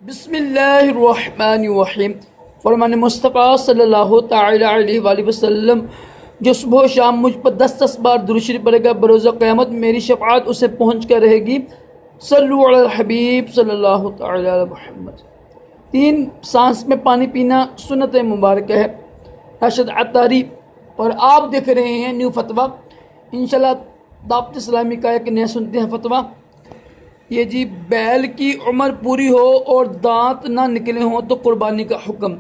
بسم اللہ الرحمن الرحیم۔ فرمان مصطفیٰ صلی اللہ تعالی علیہ وآلہ وسلم جو صبح و شام مجھ پر 10 بار درود شریف پڑھے گا بروز قیامت میری شفاعت اسے پہنچ کر رہے گی۔ صلو علی الحبیب صلی اللہ تعالی علی محمد۔ 3 سانس میں پانی پینا سنت مبارکہ ہے۔ راشد عطاری اور آپ دیکھ رہے ہیں نیو فتویٰ۔ انشاءاللہ دعوت اسلامی کا ایک نیا سنتے ہیں فتویٰ۔ یہ جی بیل کی عمر پوری ہو اور دانت نہ نکلے ہوں تو قربانی کا حکم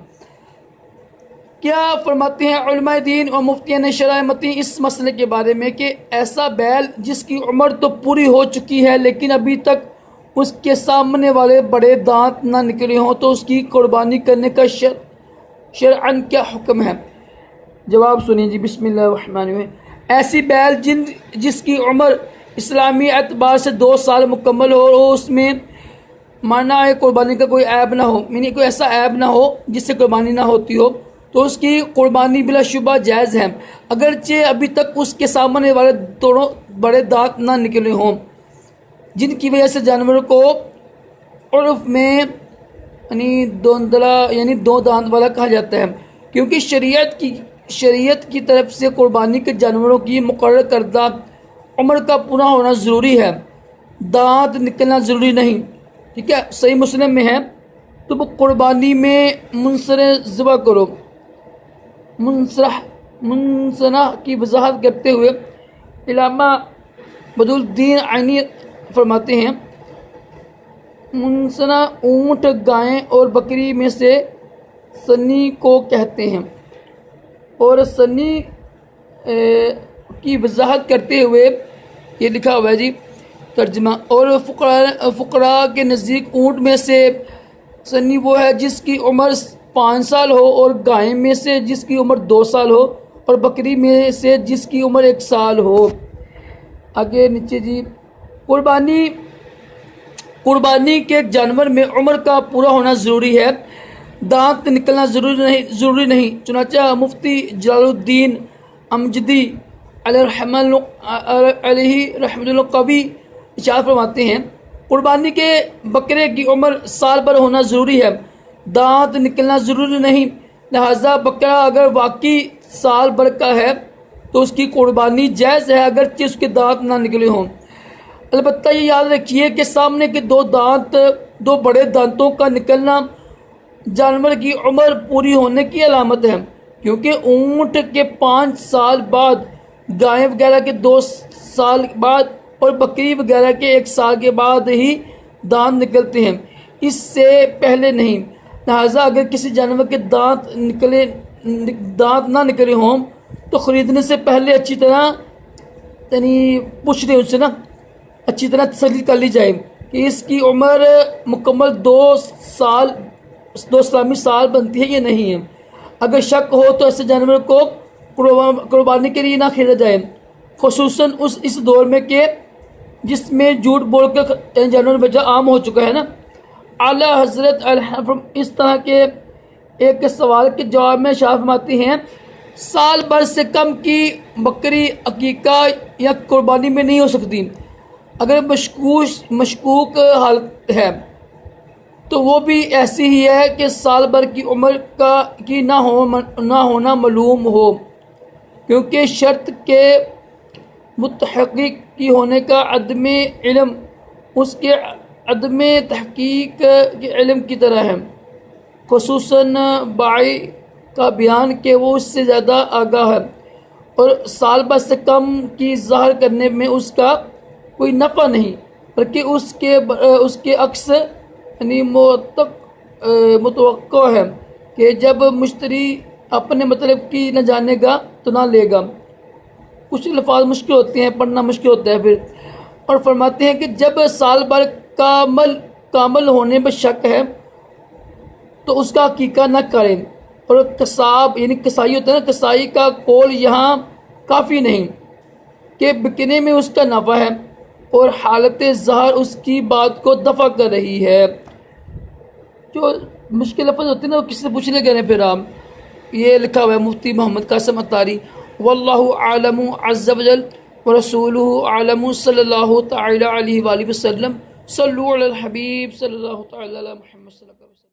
کیا فرماتے ہیں علماء دین اور مفتیان شرع متی اس مسئلے کے بارے میں کہ ایسا بیل جس کی عمر تو پوری ہو چکی ہے لیکن ابھی تک اس کے سامنے والے بڑے دانت نہ نکلے ہوں تو اس کی قربانی کرنے کا شرعاً کیا حکم ہے؟ جواب سنیے جی۔ بسم اللہ الرحمن الرحیم۔ ایسی بیل جس کی عمر اسلامی اعتبار سے 2 سال مکمل ہو اور اس میں مانع قربانی کا کوئی عیب نہ ہو، یعنی کوئی ایسا عیب نہ ہو جس سے قربانی نہ ہوتی ہو، تو اس کی قربانی بلا شبہ جائز ہے، اگرچہ ابھی تک اس کے سامنے والے دونوں بڑے دانت نہ نکلے ہوں، جن کی وجہ سے جانور کو عرف میں یعنی دوندلا یعنی 2 دانت والا کہا جاتا ہے، کیونکہ شریعت کی طرف سے قربانی کے جانوروں کی مقرر کردہ عمر کا پورا ہونا ضروری ہے، دانت نکلنا ضروری نہیں۔ ٹھیک ہے، صحیح مسلم میں ہے تو وہ قربانی میں منصر ذبح کرو۔ منصنع کی وضاحت کرتے ہوئے علامہ بدر الدین عینی فرماتے ہیں منصنع اونٹ، گائے اور بکری میں سے سنی کو کہتے ہیں، اور سنی کی وضاحت کرتے ہوئے یہ لکھا ہوا ہے جی ترجمہ، اور فقراء کے نزدیک اونٹ میں سے سنی وہ ہے جس کی عمر 5 سال ہو، اور گائے میں سے جس کی عمر 2 سال ہو، اور بکری میں سے جس کی عمر 1 سال ہو۔ آگے نیچے جی قربانی کے جانور میں عمر کا پورا ہونا ضروری ہے، دانت نکلنا ضروری نہیں۔ چنانچہ مفتی جلال الدین امجدی علیہ رحمۃ اللہ قوی اشارہ فرماتے ہیں قربانی کے بکرے کی عمر سال بھر ہونا ضروری ہے، دانت نکلنا ضروری نہیں، لہذا بکرا اگر واقعی سال بھر کا ہے تو اس کی قربانی جائز ہے اگرچہ اس کے دانت نہ نکلے ہوں۔ البتہ یہ یاد رکھیے کہ سامنے کے 2 بڑے دانتوں کا نکلنا جانور کی عمر پوری ہونے کی علامت ہے، کیونکہ اونٹ کے 5 سال بعد، گائے وغیرہ کے 2 سال بعد اور بکری وغیرہ کے 1 سال کے بعد ہی دانت نکلتے ہیں، اس سے پہلے نہیں۔ لہٰذا اگر کسی جانور کے دانت نہ نکلے ہوں تو خریدنے سے پہلے اچھی طرح پوچھ لیں ان سے اچھی طرح تسلی کر لی جائے کہ اس کی عمر مکمل 2 اسلامی سال بنتی ہے یا نہیں ہے۔ اگر شک ہو تو ایسے جانور کو قربانی کے لیے نہ خریدا جائے، خصوصاً اس دور میں کہ جس میں جھوٹ بول کر جانور بیچنا عام ہو چکا ہے اعلیٰ حضرت اس طرح کے ایک سوال کے جواب میں اشارہ فرماتے ہیں سال بھر سے کم کی بکری عقیقہ یا قربانی میں نہیں ہو سکتی، اگر مشکوک حالت ہے تو وہ بھی ایسی ہی ہے کہ سال بھر کی عمر کی نہ ہونا معلوم ہو، کیونکہ شرط کے متحقق کی ہونے کا عدم علم اس کے عدم تحقیق کے علم کی طرح ہے، خصوصاً بائی کا بیان کہ وہ اس سے زیادہ آگاہ ہے، اور سال بھر سے کم کی ظاہر کرنے میں اس کا کوئی نفع نہیں، بلکہ اس کے عکس یعنی متوقع ہے کہ جب مشتری اپنے مطلب کی نہ جانے گا تو نہ لے گا۔ کچھ الفاظ مشکل ہوتے ہیں، پڑھنا مشکل ہوتا ہے پھر، اور فرماتے ہیں کہ جب سال بھر کامل ہونے میں شک ہے تو اس کا عقیقہ نہ کریں، اور قصاب یعنی قصائی ہوتا ہے قصائی کا قول یہاں کافی نہیں کہ بکنے میں اس کا نفع ہے، اور حالت ظاہر اس کی بات کو دفع کر رہی ہے۔ جو مشکل لفظ ہوتے ہیں وہ کسی سے پوچھنے گئے پھر آپ یہ لکھا ہوا ہے مفتی محمد قاسم عطاری واللہ عالم عز وجل ورسولہ عالم صلی اللہ تعالی علیہ وآلہ وسلم صلو علی الحبیب صلی اللہ تعالی علی محمد صلی اللہ علیہ وسلم.